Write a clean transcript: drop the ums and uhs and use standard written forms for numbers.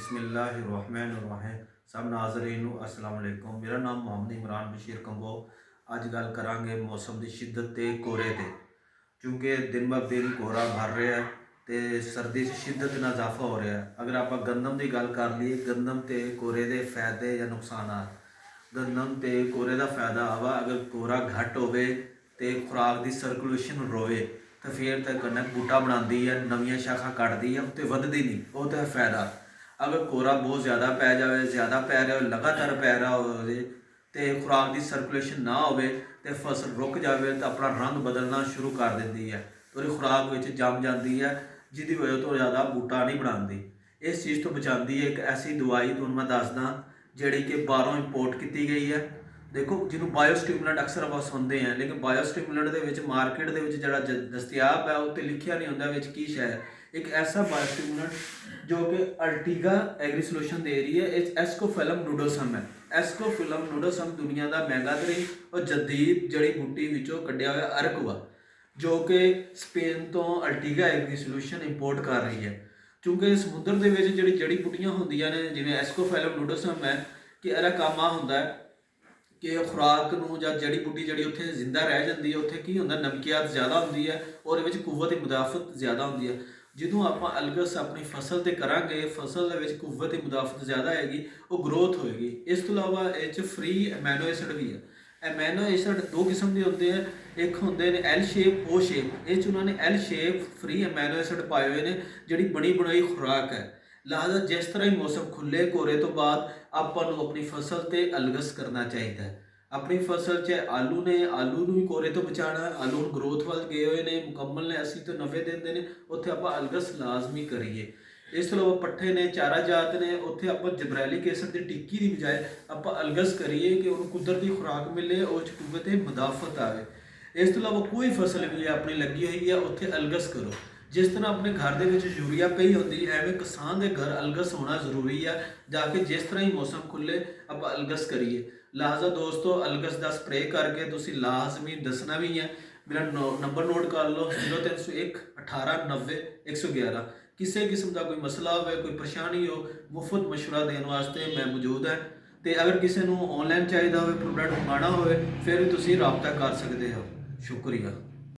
बिस्मिल्लाहिर्रहमानिर्रहीम। सब नाज़रीन नूं अस्सलाम वालेकुम। मेरा नाम मोहम्मद इमरान बशीर कंबो। अज गल करांगे मौसम की शिद्दत ते कोहरे ते, क्योंकि दिन ब दिन कोहरा भर रहा है तो सर्दी शिद्दत में इजाफा हो रहा है। अगर आप गंदम की गल कर लीए, गंदम ते कोहरे के फायदे या नुकसानात। गंदम ते कोहरे का फायदा आवा, अगर कोहरा घट होवे तो खुराक की सर्कुलेशन रोवे तो फिर तो कन्नै बूटा बनाती है, नवियां शाखा कटदी है, उत्ते वधदी नहीं, वो तो है फायदा। अगर कोहरा बहुत ज़्यादा पै जाए, ज़्यादा पै रहा हो, लगातार पै रहा हो तो खुराक की सर्कुलेशन ना हो तो फसल रुक जाए तो अपना रंग बदलना शुरू कर देती है, तो खुराक में जम जाती है, जिसकी वजह तो ज़्यादा बूटा नहीं बनाती। इस चीज़ तो बचाती है एक ऐसी दवाई, तुहानूं मैं दसदा जी कि बाहरों इंपोर्ट की गई है। देखो जिन्होंने बायोस्टिमुलेंट अक्सर आप सुनते हैं, लेकिन बायोस्टिमुलेंट के मार्केट के जो दस्तियाब है उत्ते लिखिया नहीं होंदा विच की शै है। एक ऐसा बायोस्टिमुलेंट जो कि अर्टिगा एग्री सोल्यूशन दे रही है, एस्कोफिलम नूडोसम है। एस्कोफिलम नूडोसम दुनिया का महंगा तरीन और जदीद जड़ी बूटी विचों कढ़िया हुआ अर्क वा, जो कि स्पेन तो अर्टिगा एग्री सोल्यूशन इंपोर्ट कर रही है। क्योंकि समुद्र के जी जड़ी बूटियां होंदियां ने, जिवें एस्कोफिलम नूडोसम है, कि इहदा काम आ हुंदा है कि खुराक नूं जां जड़ी बूटी जी उत्थे जिंदा रह जाती है, उत्थे की हुंदा नमकियात ज़्यादा होंदी है और इहदे विच कुव्वत मुदाफत ज़्यादा होंदी है। ਜਦੋਂ ਆਪਾਂ ਅਲਗਸ ਆਪਣੀ ਫਸਲ ਤੇ ਕਰਾਂਗੇ, ਫਸਲ ਦੇ ਵਿੱਚ ਕੁਵਤ ਮੁਦਾਫਤ ਜ਼ਿਆਦਾ ਆਏਗੀ, ਉਹ ਗਰੋਥ ਹੋਏਗੀ। ਇਸ ਤੋਂ ਇਲਾਵਾ ਇਹ 'ਚ ਫ੍ਰੀ ਅਮੈਨੋ ਐਸਿਡ ਵੀ ਹੈ। ਅਮੈਨੋ ਐਸਿਡ ਦੋ ਕਿਸਮ ਦੇ ਹੁੰਦੇ ਆ, ਇੱਕ ਹੁੰਦੇ ਨੇ ਐਲ ਸ਼ੇਪ, ਓ ਸ਼ੇਪ। ਇਹ 'ਚ ਉਹਨਾਂ ਨੇ ਐਲ ਸ਼ੇਪ ਫ੍ਰੀ ਅਮੈਨੋ ਐਸਿਡ ਪਾਏ ਹੋਏ ਨੇ, ਜਿਹੜੀ ਬਣੀ ਬਣਾਈ ਖੁਰਾਕ ਹੈ। ਲਿਹਾਜ਼ਾ ਜਿਸ ਤਰ੍ਹਾਂ ਹੀ ਮੌਸਮ ਖੁੱਲੇ ਕੋਰੇ ਤੋਂ ਬਾਅਦ ਆਪਾਂ ਨੂੰ ਆਪਣੀ ਫਸਲ ਤੇ ਅਲਗਸ ਕਰਨਾ ਚਾਹੀਦਾ ਹੈ। अपनी फसल चाहे आलू ने, आलू भी कोहरे तो बचाना है। आलू ग्रोथ वाल गए हुए हैं, मुकम्मल ने 80 तो 90 दिन ने, उत्थे आप अलगस लाजमी करिए। इस तो इलावा पट्ठे ने, चारा जात ने, उत्थे आप जबरैलिक एसिड की टिक्की की बजाय आप अलगस करिए कि उन्होंने कुदरती खुराक मिले और कुव्वत मुदाफत आए। इस तो इलावा कोई फसल भी है अपनी लगी हुई है, उत्थे अलगस करो। जिस तरह अपने घर के यूरिया पई होंदी, एवं किसान के घर अलगस होना जरूरी है। जाके जिस तरह ही मौसम खुले आप अलगस करिए। लिहाजा दोस्तों, अलगस का स्प्रे करके तुसी लाजमी दसना भी है। मेरा नंबर नोट कर लो, 0301 18 90 111। किसी किस्म का कोई मसला हो, कोई परेशानी हो, मुफ्त मशवरा देने वास्ते मैं मौजूद है। तो अगर किसी को ऑनलाइन चाहिए हो, प्रोडक्ट मंगाना हो, फिर भी तुसी राबता कर सकते हो। शुक्रिया।